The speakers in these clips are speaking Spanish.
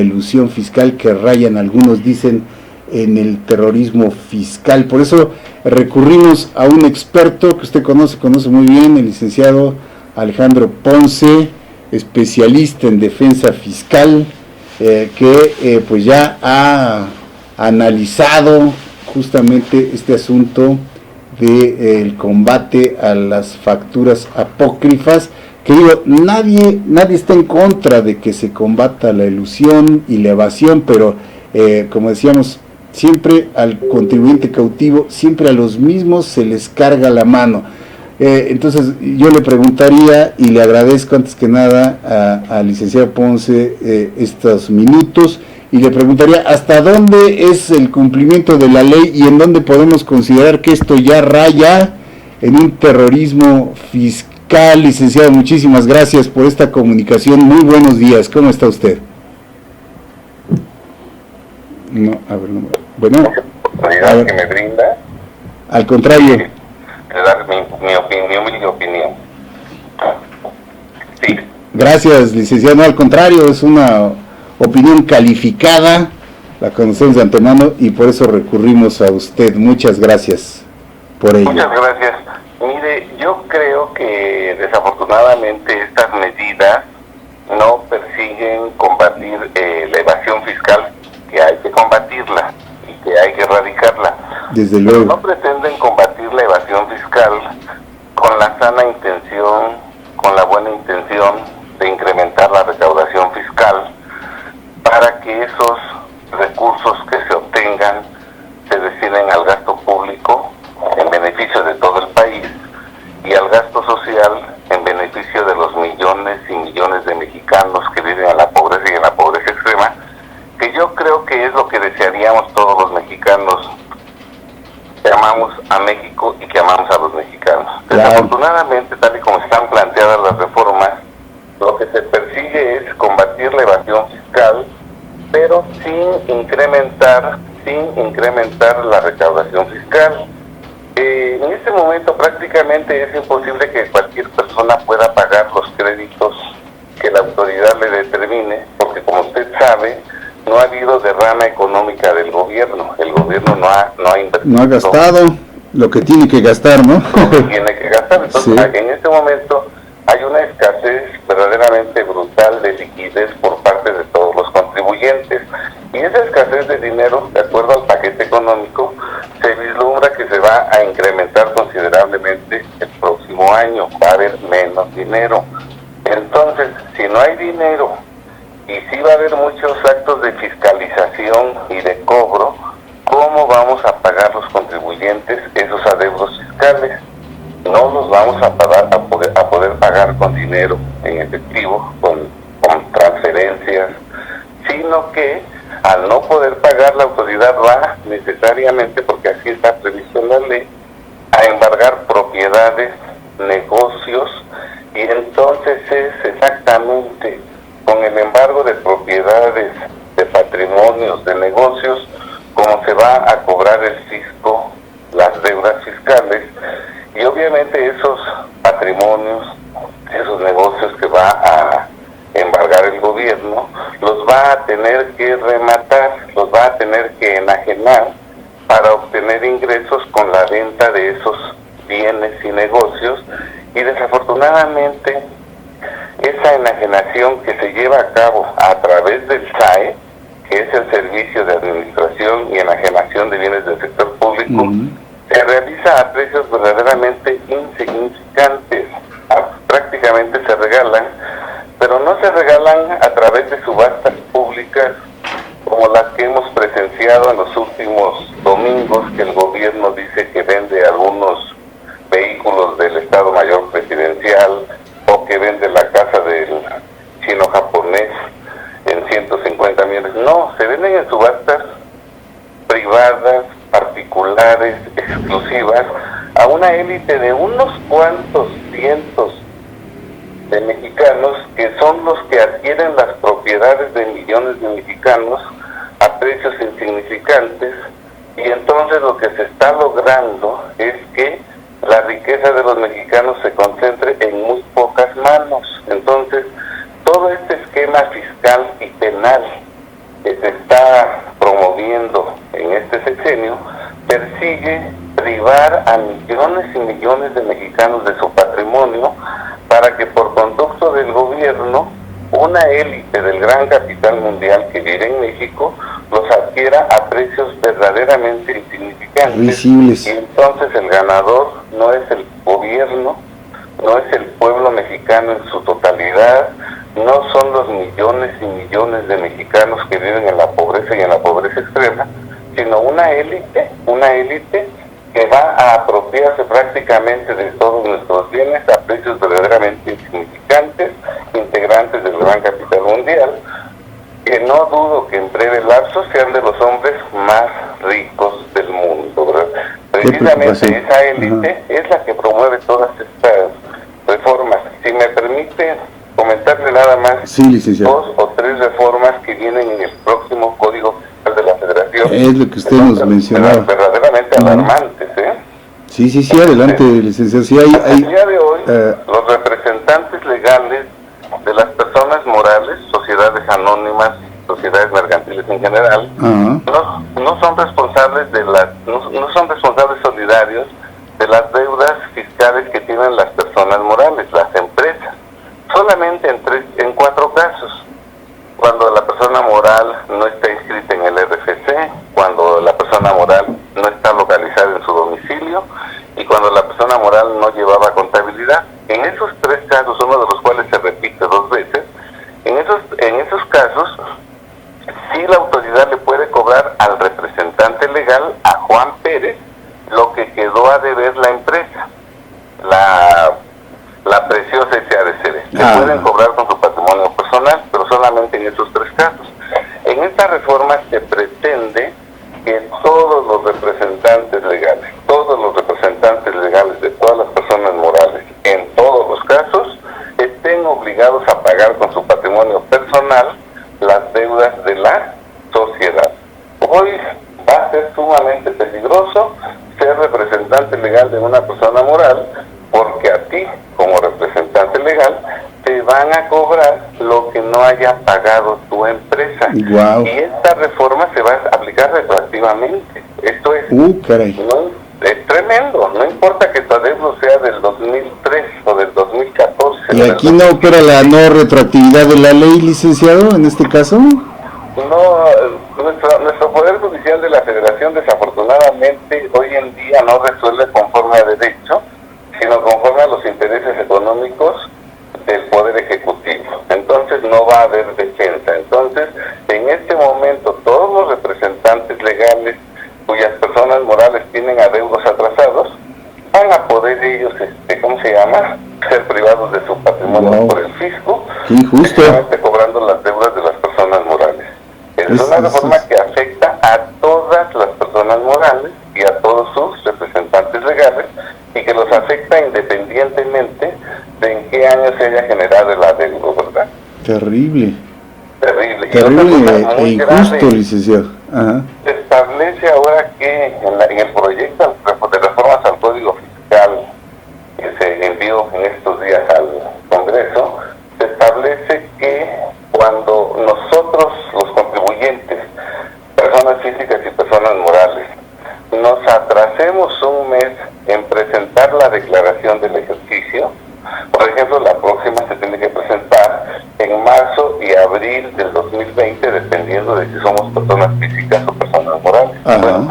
elusión fiscal que rayan, algunos dicen, en el terrorismo fiscal. Por eso recurrimos a un experto que usted conoce muy bien, el licenciado Alejandro Ponce, especialista en defensa fiscal, que pues ya ha analizado justamente este asunto del combate a las facturas apócrifas, que digo, nadie está en contra de que se combata la elusión y la evasión, pero como decíamos, siempre al contribuyente cautivo, siempre a los mismos se les carga la mano. Entonces yo le preguntaría, y le agradezco antes que nada al licenciado Ponce estos minutos, y le preguntaría hasta dónde es el cumplimiento de la ley y en dónde podemos considerar que esto ya raya en un terrorismo fiscal. Licenciado, muchísimas gracias por esta comunicación. Muy buenos días. ¿Cómo está usted? No, a ver, no. Bueno, a ver, que me brinda. Al contrario. De dar mi humilde opinión. Sí. Gracias, licenciado. No, al contrario, es una opinión calificada, la conocemos de antemano y por eso recurrimos a usted. Muchas gracias por ello. Muchas gracias. Mire, yo creo que desafortunadamente estas medidas no persiguen combatir la evasión fiscal, que hay que combatirla y que hay que erradicarla. Desde luego. No pretenden combatir la evasión fiscal con la sana intención, con la buena intención de incrementar la recaudación fiscal, para que esos recursos que se obtengan se destinen al gasto público en beneficio de todo el país y al gasto social en beneficio de los millones y millones de mexicanos que viven en la pobreza y en la pobreza extrema, que yo creo que es lo que desearíamos todos los mexicanos que amamos a México y que amamos a los mexicanos. Claro. Desafortunadamente, tal y como están planteadas las reformas, lo que se persigue es combatir la evasión fiscal, pero sin incrementar la recaudación fiscal. En este momento prácticamente es imposible que cualquier persona pueda pagar los créditos que la autoridad le determine, porque como usted sabe, no ha habido derrama económica del gobierno. El gobierno no ha invertido. No ha gastado lo que tiene que gastar, ¿no? Lo que tiene que gastar. Entonces, sí. En este momento hay una escasez verdaderamente brutal de liquidez por parte de todos los contribuyentes. Y esa escasez de dinero, de acuerdo al paquete económico, se vislumbra que se va a incrementar considerablemente el próximo año. Va a haber menos dinero. Entonces, si no hay dinero y si va a haber muchos actos de fiscalización y de cobro, ¿cómo vamos a pagar los contribuyentes esos adeudos fiscales? No los vamos a poder pagar con dinero en efectivo, con transferencias, sino que al no poder pagar, la autoridad va necesariamente, porque así está previsto en la ley, a embargar propiedades, negocios, y entonces es exactamente con el embargo de propiedades, de patrimonios, de negocios, como se va a cobrar el fisco las deudas fiscales. Y obviamente esos patrimonios, esos negocios que va a embargar el gobierno, los va a tener que rematar, los va a tener que enajenar para obtener ingresos con la venta de esos bienes y negocios. Y desafortunadamente esa enajenación que se lleva a cabo a través del SAE, que es el Servicio de Administración y Enajenación de Bienes del Sector Público, se realiza a precios verdaderamente insignificantes. Prácticamente se regalan, pero no se regalan a través de subastas públicas como las que hemos presenciado en los últimos domingos, que el gobierno dice que vende algunos vehículos del Estado Mayor Presidencial, o que vende la casa del chino japonés en 150 millones. No, se venden en subastas privadas, particulares, exclusivas, a una élite de unos cuantos cientos de mexicanos, que son los que adquieren las propiedades de millones de mexicanos a precios insignificantes. Y entonces lo que se está logrando es que la riqueza de los mexicanos se concentre en muy pocas manos. Entonces, todo este esquema fiscal y penal se está promoviendo en este sexenio persigue privar a millones y millones de mexicanos de su patrimonio para que por conducto del gobierno una élite del gran capital mundial que vive en México los adquiera a precios verdaderamente insignificantes. Visibles. Y entonces el ganador no es el gobierno, no es el pueblo mexicano en su totalidad, no son los millones y millones de mexicanos que viven en la pobreza y en la pobreza extrema, sino una élite que va a apropiarse prácticamente de todos nuestros bienes a precios verdaderamente insignificantes, integrantes del gran capital mundial, que no dudo que en breve lapso sean de los hombres más ricos del mundo, ¿verdad? Precisamente esa élite es la que promueve todas estas reformas. Si me permite comentarle nada más, sí, licenciado, 2 o 3 reformas que vienen en el próximo Código Fiscal de la Federación. Es lo que usted nos mencionaba. Verdaderamente alarmantes, ¿eh? Sí, adelante, licenciado. Sí, el día de hoy, los representantes legales de las personas morales, sociedades anónimas, sociedades mercantiles en general, no son responsables no son responsables solidarios de las deudas fiscales que tienen las personas morales, las empresas. Solamente en 4 casos: cuando la persona moral no está inscrita en el RFC, cuando la persona moral no está localizada en su domicilio y cuando la persona moral no llevaba contabilidad. En esos 3 casos, uno de los cuales se repite 2 veces, en esos casos sí la autoridad le puede cobrar al representante legal, a Juan Pérez, lo que quedó a deber la empresa, la preciosa SADCB. Se pueden cobrar con su patrimonio personal, pero solamente en esos 3 casos. En esta reforma se pretende que todos los representantes legales de todas las personas morales, en todos los casos, estén obligados a pagar con su patrimonio personal las deudas de la sociedad. Hoy va a ser sumamente peligroso ser representante legal de una persona moral, porque a ti, como representante legal, te van a cobrar lo que no haya pagado tu empresa. Wow. Y esta reforma se va a aplicar retroactivamente. Esto es, es tremendo. No importa que tu adeudo sea del 2003 o del 2014. ¿Y aquí no opera la no retroactividad de la ley, licenciado, en este caso? No, nuestro Poder Judicial de la Federación desafortunadamente hoy en día no resuelve conforme a derecho, sino conforme a los intereses económicos del Poder Ejecutivo. Entonces no va a haber defensa. Entonces, en este momento, todos los representantes legales cuyas personas morales tienen adeudos atrasados, van a poder ellos, ser privados de su patrimonio por el fisco, justamente cobrando las deudas de las personas morales. Es una reforma que afecta a todas las personas morales y a todos sus representantes legales, y que los afecta independientemente de en qué año se haya generado el adeudo, ¿verdad? Terrible. Terrible e injusto, licenciado. Se establece ahora que en el proyecto de reformas al Código Fiscal que se envió en estos días al Congreso, se establece que cuando nosotros, los contribuyentes, personas físicas y personas morales, nos atrasemos un mes en presentar la declaración del ejercicio, por ejemplo, la próxima se tiene que presentar en marzo y abril del 2020, dependiendo de si somos personas físicas o personas morales. Bueno,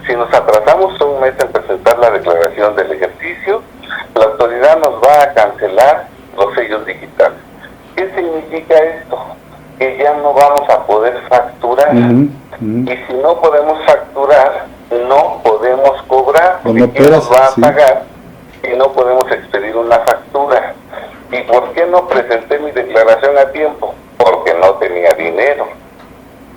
si nos atrasamos un mes en presentar la declaración del ejercicio, la autoridad nos va a cancelar los sellos digitales. ¿Qué significa esto? Que ya no vamos a poder facturar. Y si no podemos facturar, no podemos cobrar, porque ¿quién nos va a pagar? Y no podemos expedir una factura. ¿Y por qué no presenté mi declaración a tiempo? Porque no tenía dinero.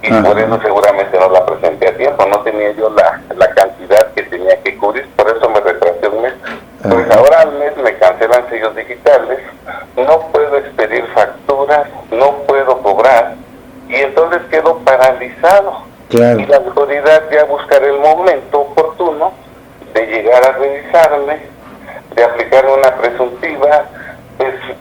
Y por eso seguramente no la presenté a tiempo. No tenía yo la cantidad que tenía que cubrir, por eso me retrasé un mes. Pues ahora al mes me cancelan sellos digitales, no puedo expedir facturas, no puedo cobrar, y entonces quedo paralizado. Claro. Y la autoridad ya buscará el momento oportuno de llegar a revisarme, de aplicar una presuntiva,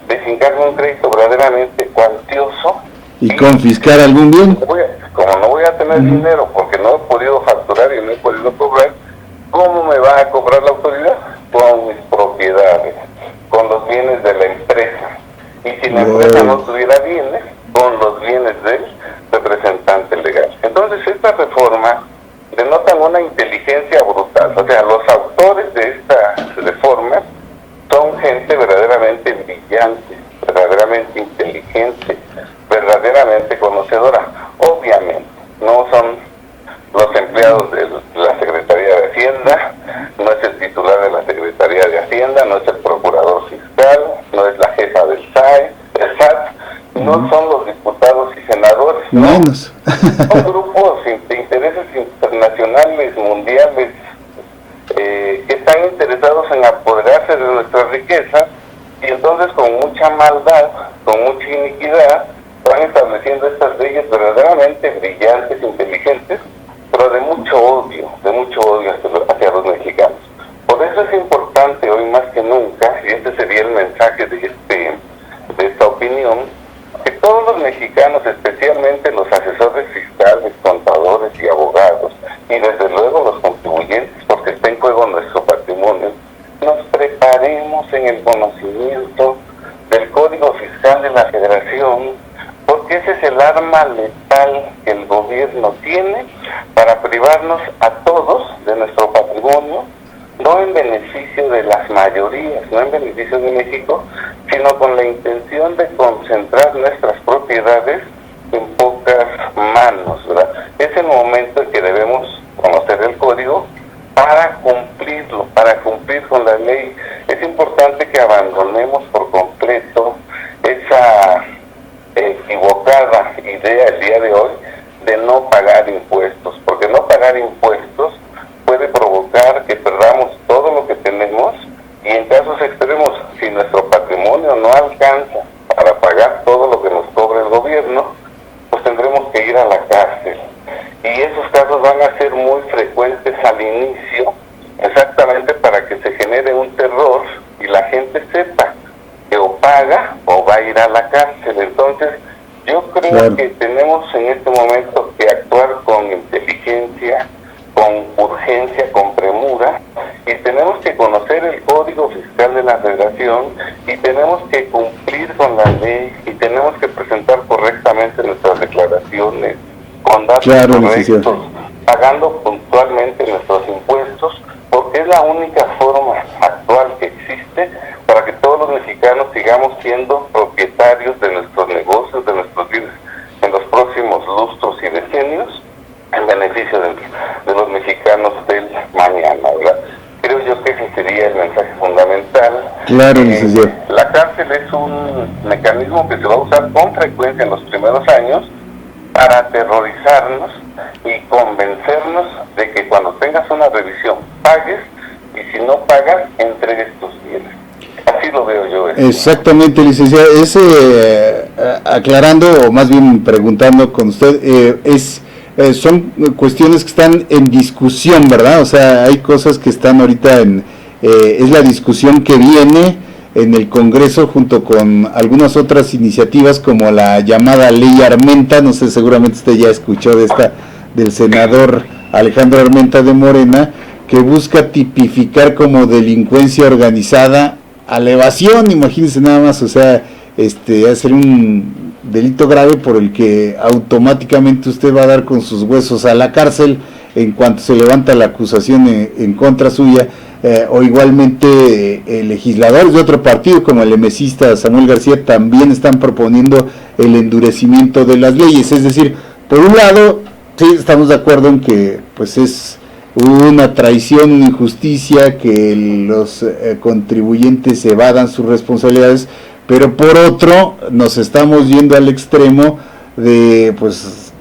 de fincarme un crédito verdaderamente cuantioso. ¿Y confiscar algún bien? Como no voy a tener dinero porque no he podido facturar y no he podido cobrar, ¿cómo me va a cobrar la autoridad? Con mis propiedades, con los bienes de la empresa. Y si la empresa no tuviera bienes, con los bienes del representante legal. Entonces esta reforma denotan una inteligencia brutal. O sea, los autores de esta reforma son gente verdaderamente brillante, verdaderamente inteligente, verdaderamente conocedora. Obviamente, no son los empleados de la Secretaría de Hacienda, no es el titular de la Secretaría de Hacienda, no es el procurador fiscal, no es la jefa del SAT, no son los diputados y senadores, ¿no? Menos. Son grupos de intereses internacionales, mundiales, que están interesados en apoderarse de nuestras riquezas, y entonces con mucha maldad, con mucha iniquidad, van estableciendo estas leyes verdaderamente brillantes, inteligentes, pero de mucho odio hacia los mexicanos. Por eso es importante hoy más que nunca, y este sería el mensaje de esta opinión, que todos los mexicanos, especialmente los asesores fiscales, contadores y abogados, y desde luego los contribuyentes, porque está en juego nuestro patrimonio, nos preparemos en el conocimiento del Código Fiscal de la Federación, porque ese es el arma letal que el gobierno tiene para privarnos a todos de nuestro patrimonio, no en beneficio de las mayorías, no en beneficio de México, sino con la intención de concentrar nuestras propiedades en pocas manos, ¿verdad? Es el momento en que debemos conocer el código para cumplirlo, para cumplir con la ley. Es importante que abandonemos por completo esa equivocada idea el día de hoy de no pagar impuestos, porque no pagar impuestos puede provocar que perdamos todo lo que tenemos, y en casos extremos, si nuestro patrimonio no alcanza para pagar todo lo que nos cobra el gobierno, pues tendremos que ir a la cárcel. Y esos casos van a ser muy frecuentes al inicio, exactamente para que se genere un terror y la gente sepa que o paga o va a ir a la cárcel. Entonces, yo creo que tenemos en este momento que actuar con inteligencia, con urgencia, con premura, y tenemos que conocer el Código Fiscal de la Federación, y tenemos que cumplir con la ley, y tenemos que presentar correctamente nuestras declaraciones, con datos correctos, pagando puntualmente nuestros impuestos, porque es la única forma actual que existe para que todos los mexicanos sigamos siendo propietarios de nuestros negocios, de nuestros bienes en los próximos lustros y decenios, en beneficio de los mexicanos del mañana, ¿verdad? Creo yo que ese sería el mensaje fundamental. Claro, licenciado. La cárcel es un mecanismo que se va a usar con frecuencia en los primeros años para aterrorizarnos y convencernos de que cuando tengas una revisión pagues, y si no pagas, entregues tus bienes. Así lo veo yo. Exactamente, licenciado. Aclarando, o más bien preguntando con usted, son cuestiones que están en discusión, ¿verdad? O sea, hay cosas que están ahorita es la discusión que viene en el Congreso junto con algunas otras iniciativas como la llamada Ley Armenta. No sé, seguramente usted ya escuchó de esta del senador Alejandro Armenta de Morena, que busca tipificar como delincuencia organizada a la evasión. Imagínense nada más, o sea, hacer un delito grave por el que automáticamente usted va a dar con sus huesos a la cárcel en cuanto se levanta la acusación en contra suya, o igualmente legisladores de otro partido como el emesista Samuel García también están proponiendo el endurecimiento de las leyes. Es decir, por un lado, sí estamos de acuerdo en que pues es una traición, una injusticia que los contribuyentes evadan sus responsabilidades, pero por otro nos estamos yendo al extremo de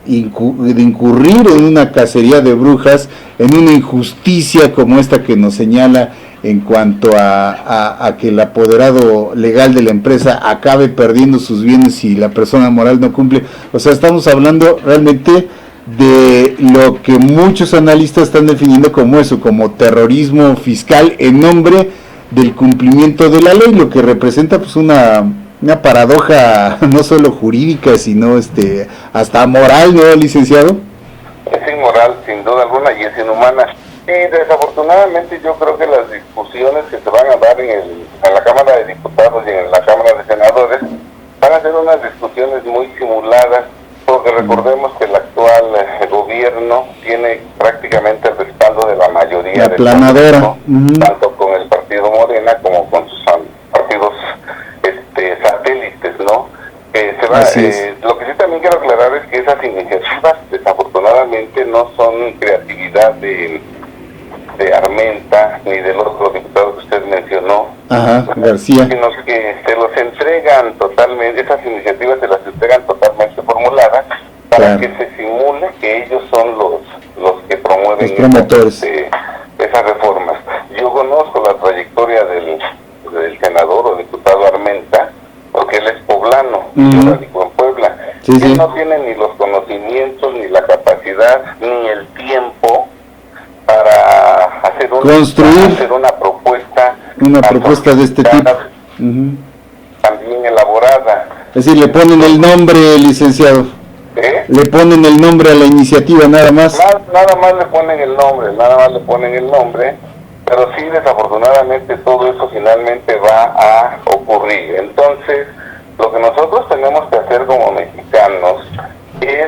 incurrir en una cacería de brujas, en una injusticia como esta que nos señala en cuanto a que el apoderado legal de la empresa acabe perdiendo sus bienes si la persona moral no cumple. O sea, estamos hablando realmente de lo que muchos analistas están definiendo como eso, como terrorismo fiscal en nombre del cumplimiento de la ley, lo que representa pues una paradoja no solo jurídica, sino hasta moral, ¿no, licenciado? es inmoral sin duda alguna y es inhumana. Y desafortunadamente yo creo que las discusiones que se van a dar en la Cámara de Diputados y en la Cámara de Senadores van a ser unas discusiones muy simuladas, porque recordemos que el actual gobierno tiene prácticamente el respaldo de la mayoría del aplanadora, tanto con el partido Morena como con sus partidos satélites, ¿no? Lo que sí también quiero aclarar es que esas iniciativas desafortunadamente no son creatividad de Armenta ni del otro diputado que usted mencionó, García, sino que se los entregan totalmente, esas iniciativas se las entregan totalmente formuladas para que se simule que ellos son los que promueven esas reformas. Yo conozco la trayectoria del senador o diputado Armenta, porque él es poblano, yo radico en Puebla. Él no tiene ni los conocimientos, ni la capacidad, ni el tiempo para hacer una propuesta de este tipo, también elaborada. Es decir, le ponen el nombre, licenciado. Le ponen el nombre a la iniciativa, nada más. Nada más le ponen el nombre, pero sí, desafortunadamente todo eso finalmente va a ocurrir. Entonces, lo que nosotros tenemos que hacer como mexicanos es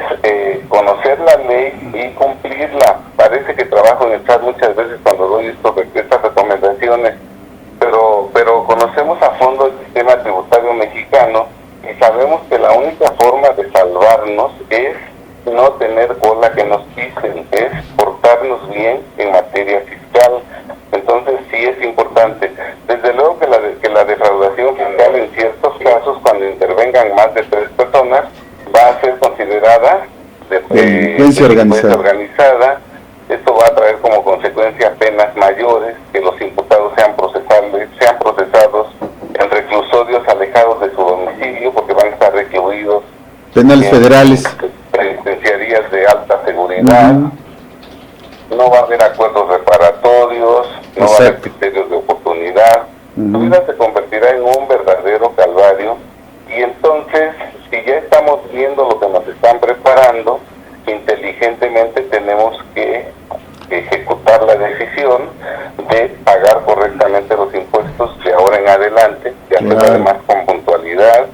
conocer la ley y cumplirla. Parece que trabajo en el chat muchas veces cuando doy estas recomendaciones, pero conocemos a fondo el sistema tributario mexicano y sabemos que la única forma de salvarnos es no tener cola que nos pisen, es portarnos bien en materia fiscal. Entonces sí es importante. Desde luego que la defraudación fiscal en ciertos casos, cuando intervengan más de 3 personas, va a ser considerada delincuencia organizada. Esto va a traer como consecuencia penas mayores, que los imputados sean procesados en reclusorios alejados de su domicilio, porque van a estar recluidos penales federales, penitenciarías de alta seguridad. No va a haber acuerdos reparatorios, no va a haber criterios de oportunidad. Su vida se convertirá en un verdadero calvario. Y entonces, si ya estamos viendo lo que nos están preparando, inteligentemente tenemos que ejecutar la decisión de pagar correctamente los impuestos de ahora en adelante, y hacerlo además con puntualidad.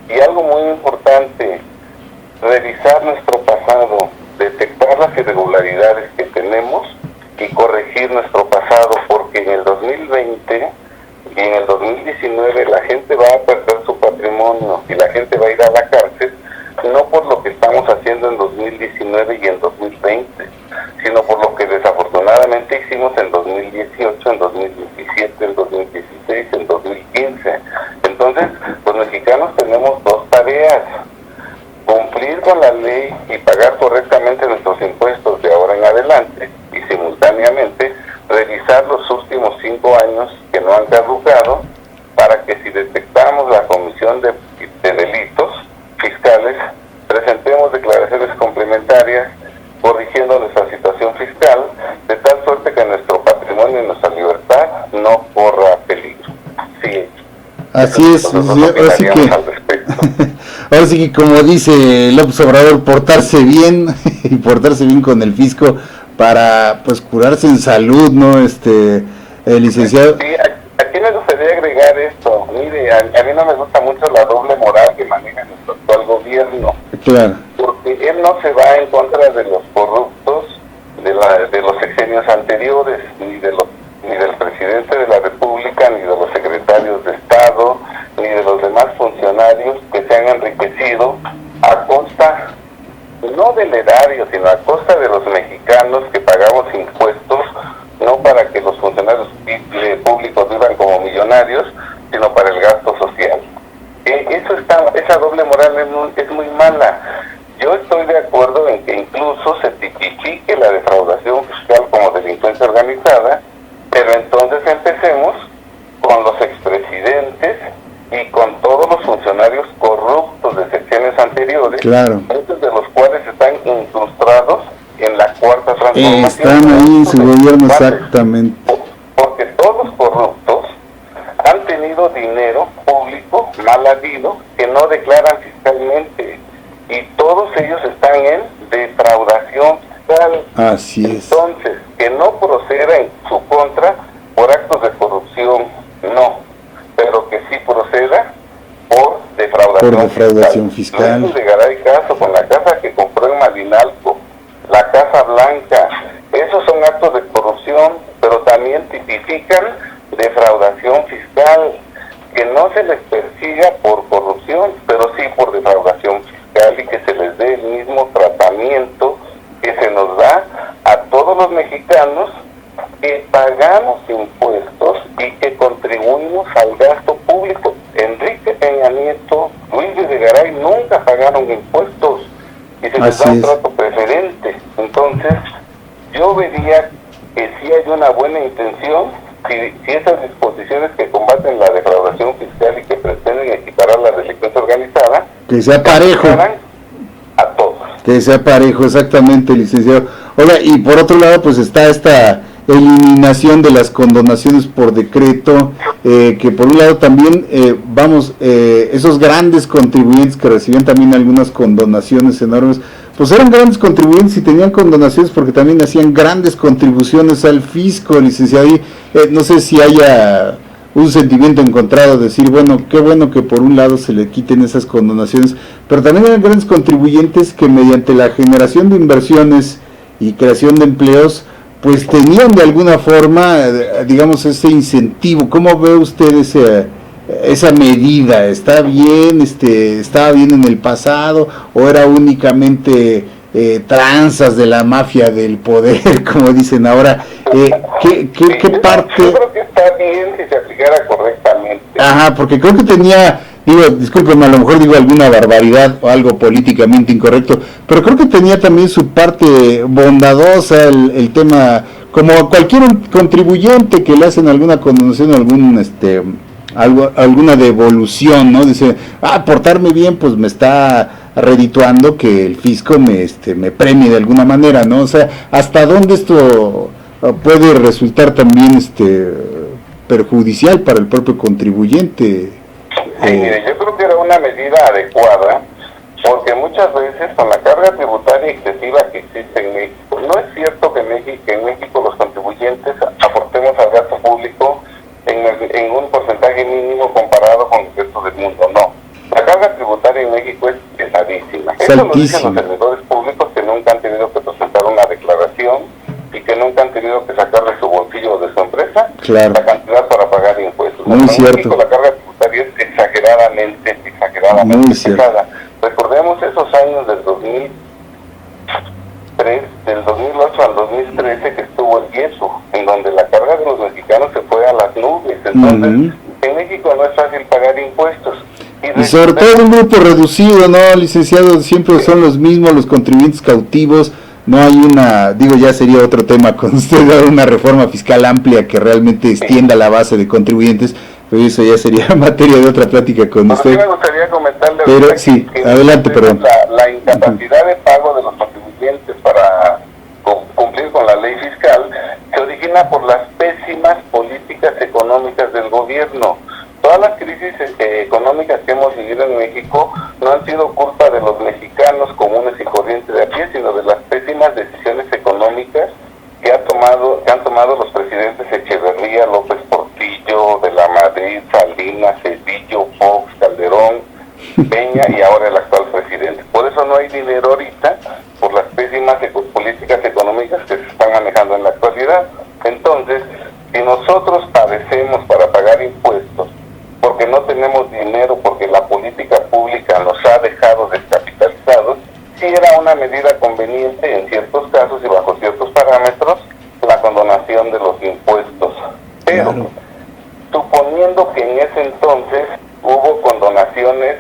Y algo muy importante, revisar nuestro pasado, detectar las irregularidades que tenemos y corregir nuestro pasado, porque en el 2020 y en el 2019 la gente va a perder su patrimonio y la gente va a ir a la cárcel, no por lo que estamos haciendo en 2019 y en 2020, sino por lo que desafortunadamente hicimos en 2018, en 2017, en 2016, en 2015. Entonces, los mexicanos tenemos 2 tareas: cumplir con la ley y pagar correctamente nuestros impuestos de ahora en adelante, y simultáneamente revisar los últimos 5 años que no han caducado, para que si detectamos la comisión de delitos fiscales, presentemos declaraciones complementarias corrigiendo nuestra situación fiscal, de tal suerte que nuestro patrimonio y nuestra libertad no corra peligro. Sí. Así es, ahora sí que como dice López Obrador, portarse bien y portarse bien con el fisco para pues curarse en salud, ¿no? Licenciado. Sí, aquí me gustaría agregar esto. Mire, a mí no me gusta mucho la doble moral que maneja nuestro actual gobierno. Claro. Porque él no se va en contra de los corruptos de los sexenios anteriores, ni del presidente de la República, ni de los secretarios de Estado, ni de los demás funcionarios que se han enriquecido a costa, no del erario, sino a costa de los mexicanos que pagamos impuestos, no para que los funcionarios públicos vivan como millonarios, sino para el gasto social. Esa doble moral es muy mala. Yo estoy de acuerdo en que incluso se tipifique la defraudación fiscal como delincuencia organizada, pero entonces empecemos con los expresidentes y con todos los funcionarios corruptos de secciones anteriores, muchos de los cuales están incrustados en la cuarta transformación. Están ahí en su gobierno, exactamente. Porque todos los corruptos han tenido dinero público mal habido que no declaran fiscalmente, y todos ellos están en defraudación fiscal. Así es. Entonces, que no proceda en su contra por actos de corrupción, no, pero que sí proceda por defraudación fiscal. Luis Videgaray caso con la casa que compró en Malinalco, la Casa Blanca, esos son actos de corrupción, pero también tipifican defraudación fiscal, que no se les persiga por corrupción, pero sí por defraudación fiscal, y que se les dé el mismo tratamiento que se nos da a todos los mexicanos que pagamos impuestos y que contribuimos al gasto público. Enrique Peña Nieto, Luis Videgaray nunca pagaron impuestos y se les da un trato preferente. Entonces, yo vería que sí hay una buena intención, si esas disposiciones que combaten la defraudación fiscal y que pretenden equiparar la delincuencia organizada, que sea parejo a todos. Que sea parejo, exactamente, licenciado. Oiga, y por otro lado, pues está esta eliminación de las condonaciones por decreto, que por un lado también, esos grandes contribuyentes que recibían también algunas condonaciones enormes, pues eran grandes contribuyentes y tenían condonaciones porque también hacían grandes contribuciones al fisco, licenciado. Y no sé si haya un sentimiento encontrado, decir, bueno, qué bueno que por un lado se le quiten esas condonaciones, pero también eran grandes contribuyentes que mediante la generación de inversiones y creación de empleos, pues tenían de alguna forma, digamos, ese incentivo. ¿Cómo ve usted esa medida? ¿Está bien? ¿Estaba bien en el pasado? ¿O era únicamente tranzas de la mafia del poder, como dicen ahora? ¿Qué parte? Yo creo que está bien si se aplicara correctamente. Ajá, porque creo que tenía, discúlpeme, a lo mejor digo alguna barbaridad o algo políticamente incorrecto, pero creo que tenía también su parte bondadosa el tema, como cualquier contribuyente que le hacen alguna condonación, alguna devolución, ¿no? Dice, portarme bien, pues me está redituando que el fisco me premie de alguna manera, ¿no? O sea, ¿hasta dónde esto puede resultar también perjudicial para el propio contribuyente? Sí, mire, yo creo que era una medida adecuada, porque muchas veces con la carga tributaria excesiva que existe en México, no es cierto que en México los contribuyentes aportemos al gasto público en un porcentaje mínimo comparado con el resto del mundo, no. La carga tributaria en México es pesadísima. Eso lo dicen los servidores públicos que nunca han tenido que presentar una declaración y que nunca han tenido que sacar de su bolsillo o de su empresa la cantidad para pagar impuestos. Muy cierto. En México la carga tributaria es exageradamente pesada. Recordemos esos años del 2008 al 2013 que estuvo el yeso, en donde la carga de los mexicanos se fue a las nubes. Entonces, en México no es fácil pagar impuestos. Y sobre todo un grupo reducido, ¿no, licenciado? Siempre son los mismos, los contribuyentes cautivos. No hay ya sería otro tema con usted, una reforma fiscal amplia que realmente extienda la base de contribuyentes, pero eso ya sería materia de otra plática con usted. Sí me gustaría comentarle, pero sí, adelante, perdón. La incapacidad de pago de los contribuyentes para cumplir con la ley fiscal se origina por las pésimas políticas económicas del gobierno. Todas las crisis económicas que hemos vivido en México no han sido culpa de los mexicanos comunes y corrientes de a pie, sino de las pésimas decisiones económicas que han tomado los presidentes Echeverría, López Portillo, de la Madrid, Salinas, Cedillo, Fox, Calderón, Peña y ahora el actual presidente. Por eso no hay dinero ahorita, por las pésimas políticas económicas que se están manejando en la actualidad. Entonces, si nosotros padecemos para pagar impuestos, porque no tenemos dinero, porque la política pública nos ha dejado descapitalizados, sí era una medida conveniente en ciertos casos y bajo ciertos parámetros la condonación de los impuestos. Pero, suponiendo que en ese entonces hubo condonaciones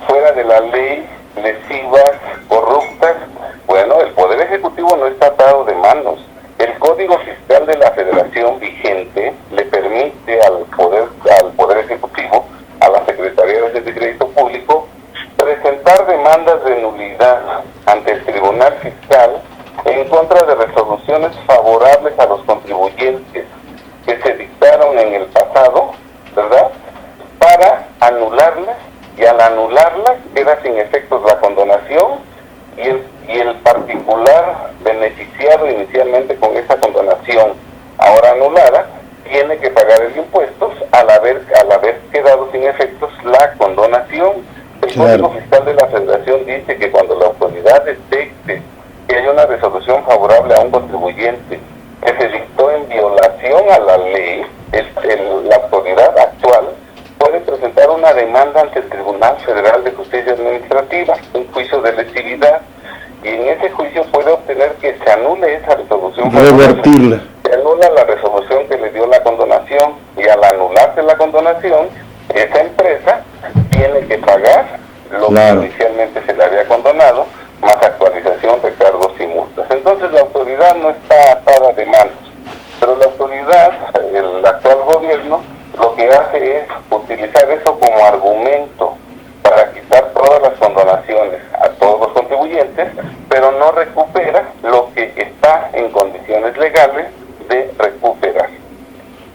fuera de la ley, lesivas, corruptas, bueno, el Poder Ejecutivo no está atado de manos. El Código Fiscal de la Federación vigente le permite al Poder Ejecutivo, a la Secretaría de Crédito Público, presentar demandas de nulidad ante el Tribunal Fiscal en contra de resoluciones favorables a los contribuyentes que se dictaron en el pasado, ¿verdad?, para anularlas, y al anularlas queda sin efectos la condonación y el particular beneficiario beneficiado inicialmente con esa condonación, ahora anulada, tiene que pagar el impuesto al haber quedado sin efectos la condonación. El Código Fiscal de la Federación dice que cuando la autoridad detecte que hay una resolución favorable a un contribuyente que se dictó en violación a la ley, la autoridad actual puede presentar una demanda ante el Tribunal Federal de Justicia Administrativa, un juicio de lesividad, y en ese juicio puede obtener que se anule esa resolución revertirla. Se anula la resolución que le dio la condonación, y al anularse la condonación, esa empresa tiene que pagar lo que inicialmente se le había condonado, más actualización, recargos y multas. Entonces la autoridad no está atada de manos, pero la autoridad, el actual gobierno, lo que hace es utilizar eso como argumento para quitar todas las condonaciones a todos los contribuyentes, pero no recupera lo que está en condiciones legales de recuperar.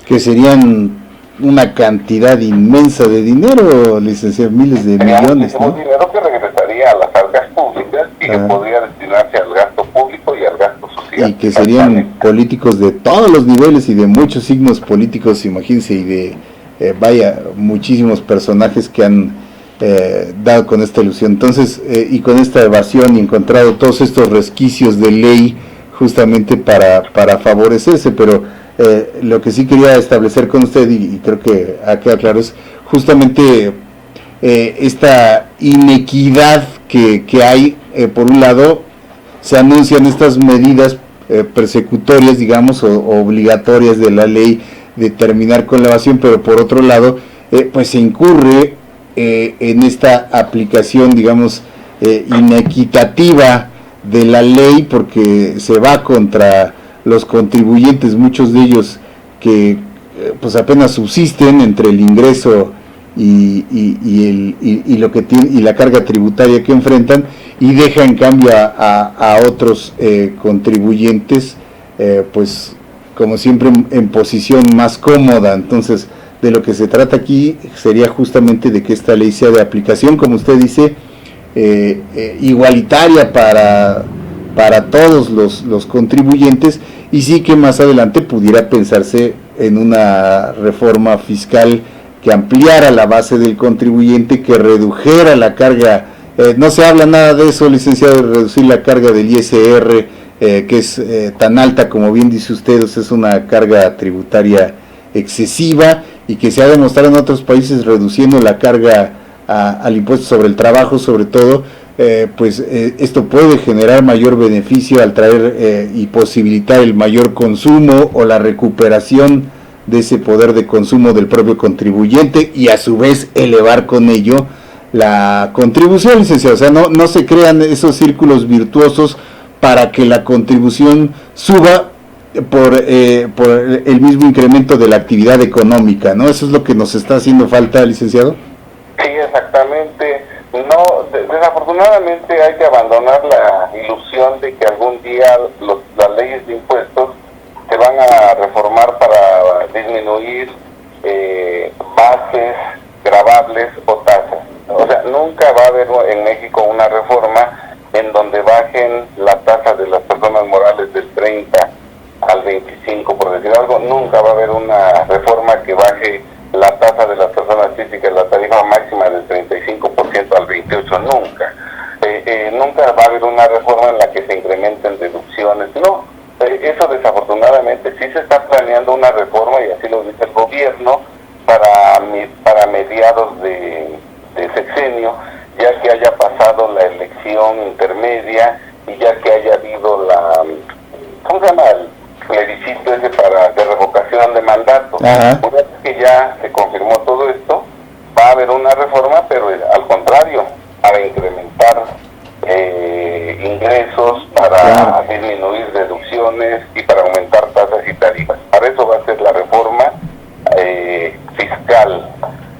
Que serían una cantidad inmensa de dinero, licenciado, miles de millones, ¿no? Dinero que regresaría a las arcas públicas y que podría destinarse al gasto público y al gasto social. Y que serían políticos de todos los niveles y de muchos signos políticos, imagínense, y de, muchísimos personajes que han dado con esta ilusión. Entonces, y con esta evasión y encontrado todos estos resquicios de ley justamente para favorecerse, pero lo que sí quería establecer con usted, y creo que ha quedado claro, es justamente esta inequidad que hay. Por un lado, se anuncian estas medidas persecutorias, digamos, o obligatorias de la ley de terminar con la evasión, pero por otro lado, pues se incurre en esta aplicación, digamos, inequitativa de la ley, porque se va contra los contribuyentes, muchos de ellos que pues apenas subsisten entre el ingreso y lo que tiene, y la carga tributaria que enfrentan, y deja en cambio a otros contribuyentes pues como siempre en posición más cómoda. Entonces, de lo que se trata aquí sería justamente de que esta ley sea de aplicación, como usted dice, igualitaria para todos los contribuyentes, y sí que más adelante pudiera pensarse en una reforma fiscal que ampliara la base del contribuyente, que redujera la carga. No se habla nada de eso, licenciado, de reducir la carga del ISR, que es tan alta, como bien dice usted, es una carga tributaria excesiva, y que se ha demostrado en otros países reduciendo la carga al impuesto sobre el trabajo, sobre todo. Esto puede generar mayor beneficio al traer y posibilitar el mayor consumo o la recuperación de ese poder de consumo del propio contribuyente, y a su vez elevar con ello la contribución, licenciado. O sea, no se crean esos círculos virtuosos para que la contribución suba por el mismo incremento de la actividad económica, ¿no? Eso es lo que nos está haciendo falta, licenciado. Sí, exactamente. No, desafortunadamente hay que abandonar la ilusión de que algún día las leyes de impuestos se van a reformar para disminuir bases gravables o tasas. O sea, nunca va a haber en México una reforma en donde bajen la tasa de las personas morales del 30 al 25, por decir algo. Nunca va a haber una reforma que baje la tasa de las personas físicas, la tarifa máxima del 35% al 28%, nunca. Nunca va a haber una reforma en la que se incrementen deducciones, no. Eso desafortunadamente sí se está planeando una reforma, y así lo dice el gobierno, para mediados de sexenio, ya que haya pasado la elección intermedia y ya que haya habido ¿cómo se llama? El plebiscito ese de revocación de mandato. Una vez que ya se confirmó todo esto, va a haber una reforma, pero al contrario, para incrementar ingresos, para disminuir deducciones y para aumentar tasas y tarifas. Para eso va a ser la reforma fiscal.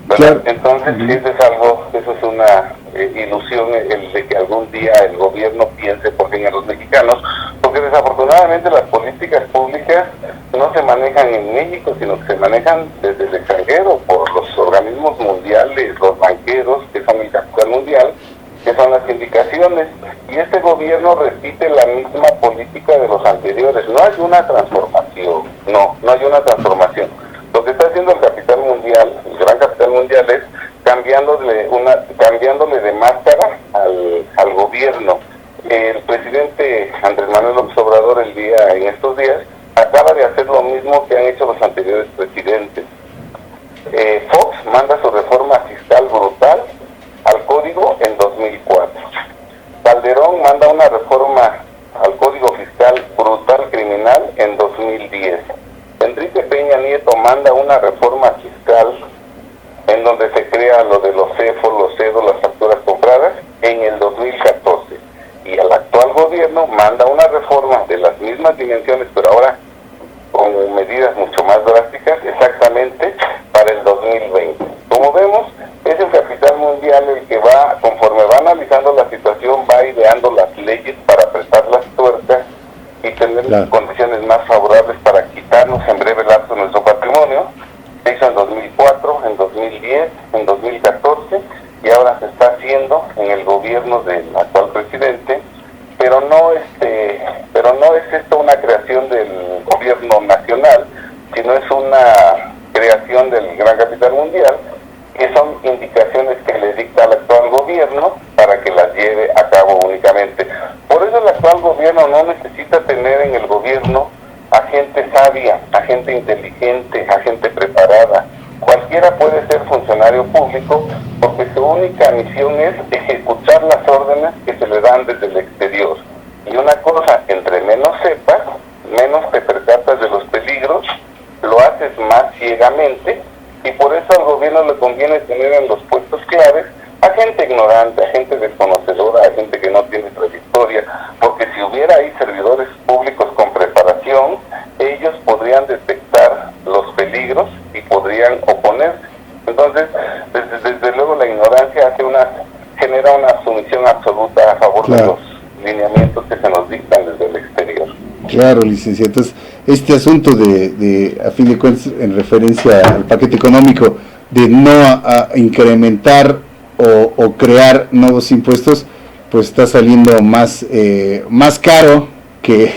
Claro. Entonces, eso es una ilusión, el de que algún día el gobierno piense por fin en los mexicanos, porque desafortunadamente las políticas públicas no se manejan en México, sino que se manejan desde el extranjero por los organismos mundiales, los banqueros, que son el capital mundial, que son las indicaciones, y este gobierno repite la misma política de los los anteriores. No hay una transformación, no hay una transformación. Lo que está haciendo el capital mundial, el gran capital mundial, es cambiándole de máscara al gobierno. El presidente Andrés Manuel López Obrador en estos días acaba de hacer lo mismo que han hecho los anteriores presidentes. Fox manda su reforma fiscal brutal al código en 2004. Calderón manda una reforma al código fiscal brutal criminal en 2010. Enrique Peña Nieto manda una reforma fiscal en donde se crea lo de los CEFO, los CEDO, las facturas compradas en el 2014. Y el actual gobierno manda una reforma de las mismas dimensiones, pero ahora con medidas mucho más drásticas, exactamente para el 2020. Como vemos, es el capital mundial el que va, conforme va analizando la situación, va ideando las leyes para apretar las tuercas y tener condiciones más favorables para quitarnos en breve lapso nuestro patrimonio. Se hizo en 2004, en 2010, en 2014 y ahora se está haciendo en el gobierno del actual presidente, pero no es esto una creación del gobierno nacional, sino es una creación del gran capital mundial, que son indicaciones que le dicta al actual gobierno para que las lleve a cabo únicamente. Por eso el actual gobierno no necesita tener en el gobierno a gente sabia, a gente inteligente, a gente preparada. Cualquiera puede ser funcionario público porque su única misión es ejecutar las órdenes que se le dan desde el exterior. Y una cosa, entre menos sepas, menos te percatas de los peligros, lo haces más ciegamente, y por eso al gobierno le conviene tener en los puestos claves a gente ignorante, a gente desconocedora, a gente que no tiene trayectoria, porque si hubiera ahí servidores públicos con preparación, ellos podrían detectar los peligros y podrían oponerse. Entonces, desde luego la ignorancia genera una sumisión absoluta a favor de los lineamientos que se nos dictan desde el exterior. Claro, licenciado. Entonces, este asunto a fin de cuentas, en referencia al paquete económico, de no incrementar o crear nuevos impuestos, pues está saliendo más caro que,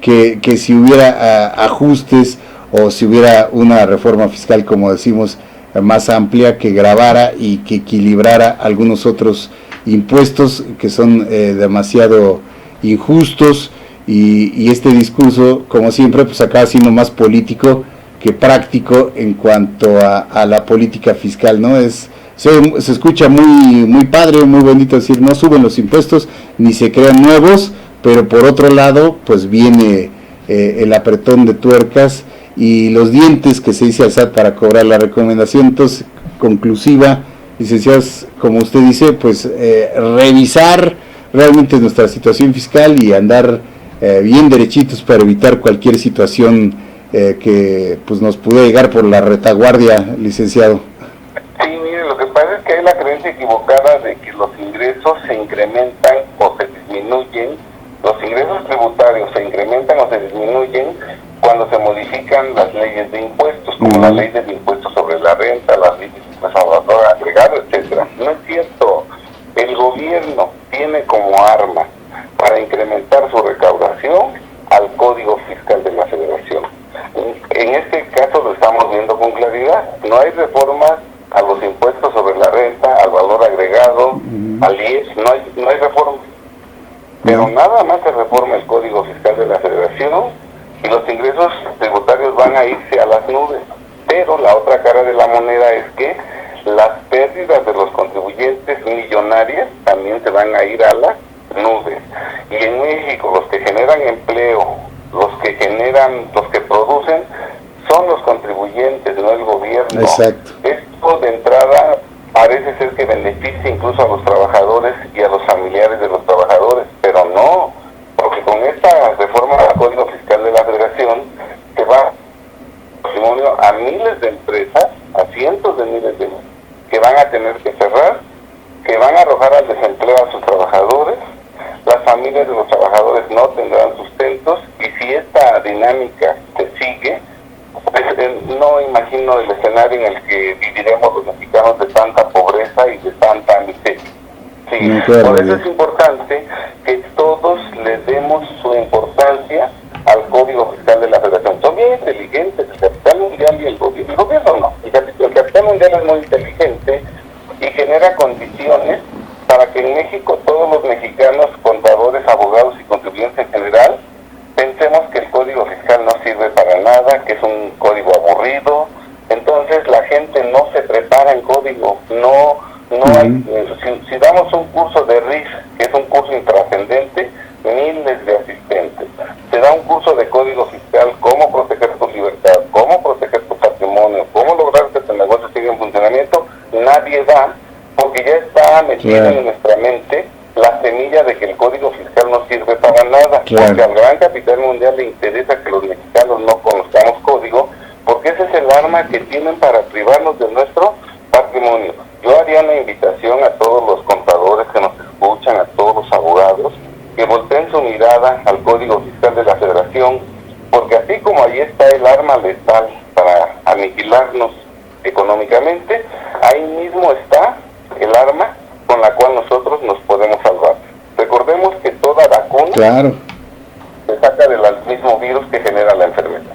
que si hubiera ajustes o si hubiera una reforma fiscal, como decimos, más amplia, que gravara y que equilibrara algunos otros impuestos que son demasiado injustos, y este discurso, como siempre, pues acaba siendo más político que práctico en cuanto a la política fiscal, ¿no? Se escucha muy padre, muy bonito decir no suben los impuestos ni se crean nuevos, pero por otro lado pues viene el apretón de tuercas y los dientes que se dice al SAT para cobrar la recomendación. Entonces, conclusiva, licenciados, como usted dice, pues revisar realmente nuestra situación fiscal y andar bien derechitos para evitar cualquier situación que pues nos pudiera llegar por la retaguardia, licenciado. Sí, mire, lo que pasa es que hay la creencia equivocada de que los ingresos se incrementan o se disminuyen, los ingresos tributarios se incrementan o se disminuyen cuando se modifican las leyes de impuestos, como la ley del impuesto sobre la renta, las leyes de impuesto al valor agregado, etcétera. No es cierto. El gobierno tiene como arma para incrementar su recaudación al Código Fiscal de la Federación. En este caso lo estamos viendo con claridad. No hay reformas a los impuestos sobre la renta, al valor agregado, al IES, no hay reforma. Pero nada más se reforma el Código Fiscal de la Federación y los ingresos tributarios van a irse a las nubes. Pero la otra cara de la moneda es que las pérdidas de los contribuyentes millonarias también se van a ir a las nubes. Y en México los que generan empleo, los que producen, son los contribuyentes, no el gobierno. Exacto. Esto de entrada parece ser que beneficia incluso a los trabajadores y a los familiares de los trabajadores, pero no, porque con esta reforma del Código Fiscal de la Federación se va a miles de empresas, a cientos de miles de empresas, que van a tener que cerrar, que van a arrojar al desempleo a sus trabajadores, las familias de los trabajadores no tendrán sustentos, y si esta dinámica se sigue, pues no imagino el escenario en el que viviremos los mexicanos de tanta pobreza y de tanta miseria. Sí, por eso es importante que todos le demos su importancia copia al Código Fiscal de la Federación. Son bien inteligentes, el capital mundial y el gobierno no. El capital mundial es muy inteligente y genera condiciones para que en México todos los mexicanos, contadores, abogados y contribuyentes en general, pensemos que el Código Fiscal no sirve para nada, que es un código aburrido. Entonces la gente no se prepara en código, si damos un curso de RIF, que es un curso intrascendente, miles de asistentes. Se da un curso de Código Fiscal, cómo proteger tu libertad, cómo proteger tu patrimonio, cómo lograr que tu negocio siga en funcionamiento. Nadie da, porque ya está metida en nuestra mente la semilla de que el Código Fiscal no sirve para nada, porque al gran capital mundial le interesa que los mexicanos no conozcamos código, porque ese es el arma que tienen para privarnos de nuestro patrimonio. Yo haría una invitación a todos los contadores que nos escuchan, a todos los abogados, que volteen su mirada al Código Fiscal de la Federación, porque así como ahí está el arma letal para aniquilarnos económicamente, ahí mismo está el arma con la cual nosotros nos podemos salvar. Recordemos que toda vacuna se saca del mismo virus que genera la enfermedad.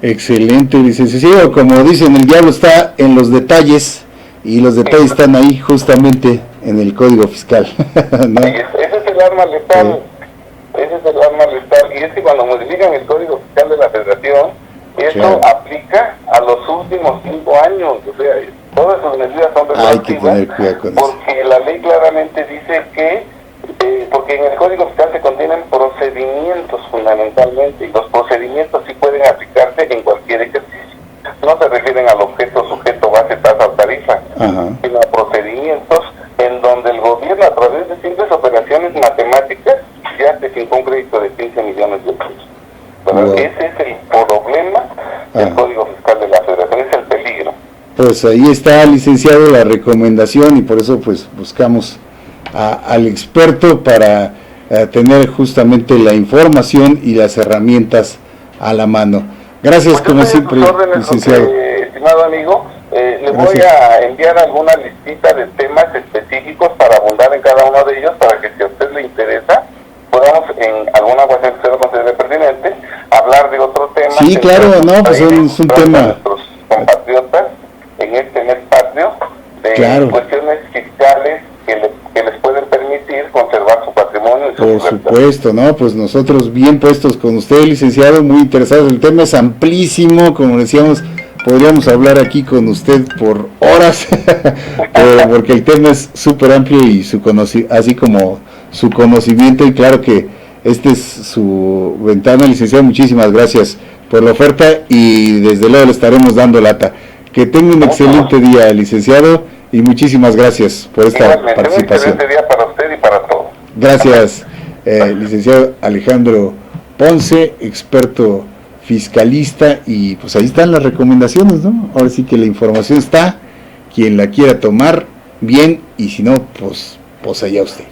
Excelente, licenciado. Como dicen, el diablo está en los detalles, y los detalles están ahí justamente en el Código Fiscal. ¿No? Sí, ese es el arma letal. Ese es el arma letal. Y es que cuando modifican el Código Fiscal de la Federación, eso aplica a los últimos 5 años. O sea, todas esas medidas son retroactivas, porque la ley claramente dice que porque en el Código Fiscal se contienen procedimientos fundamentalmente, y los procedimientos sí pueden aplicarse en cualquier ejercicio. No se refieren al objeto, sujeto, base, tasa o tarifa, sino a procedimientos en donde el gobierno, a través de simples operaciones matemáticas, ya te fijó un crédito de 15 millones de pesos. Ese es el problema del Código Fiscal de la Federación, es el peligro. Pues ahí está, licenciado, la recomendación, y por eso pues buscamos al experto para tener justamente la información y las herramientas a la mano. Gracias, pues como siempre, licenciado. Estimado amigo, le voy a enviar alguna listita de temas específicos para abundar en cada uno de ellos, para que si a usted le interesa, podamos en alguna ocasión que usted lo considere pertinente, hablar de otro tema. Sí, claro, no, pues es un tema. Nuestros compatriotas en este mes patrio, de cuestiones fiscales que les pueden permitir conservar su patrimonio y su libertad. Por supuesto, ¿no? Pues nosotros bien puestos con usted, licenciado, muy interesados. El tema es amplísimo, como decíamos, podríamos hablar aquí con usted por horas, porque el tema es súper amplio y así como su conocimiento, y claro que este es su ventana, licenciado. Muchísimas gracias por la oferta y desde luego le estaremos dando lata. Que tenga un excelente día, licenciado, y muchísimas gracias por esta participación. Un excelente día para usted y para todos. Gracias, licenciado Alejandro Ponce, experto fiscalista, y pues ahí están las recomendaciones, ¿no? Ahora sí que la información está, quien la quiera tomar, bien, y si no, pues allá usted.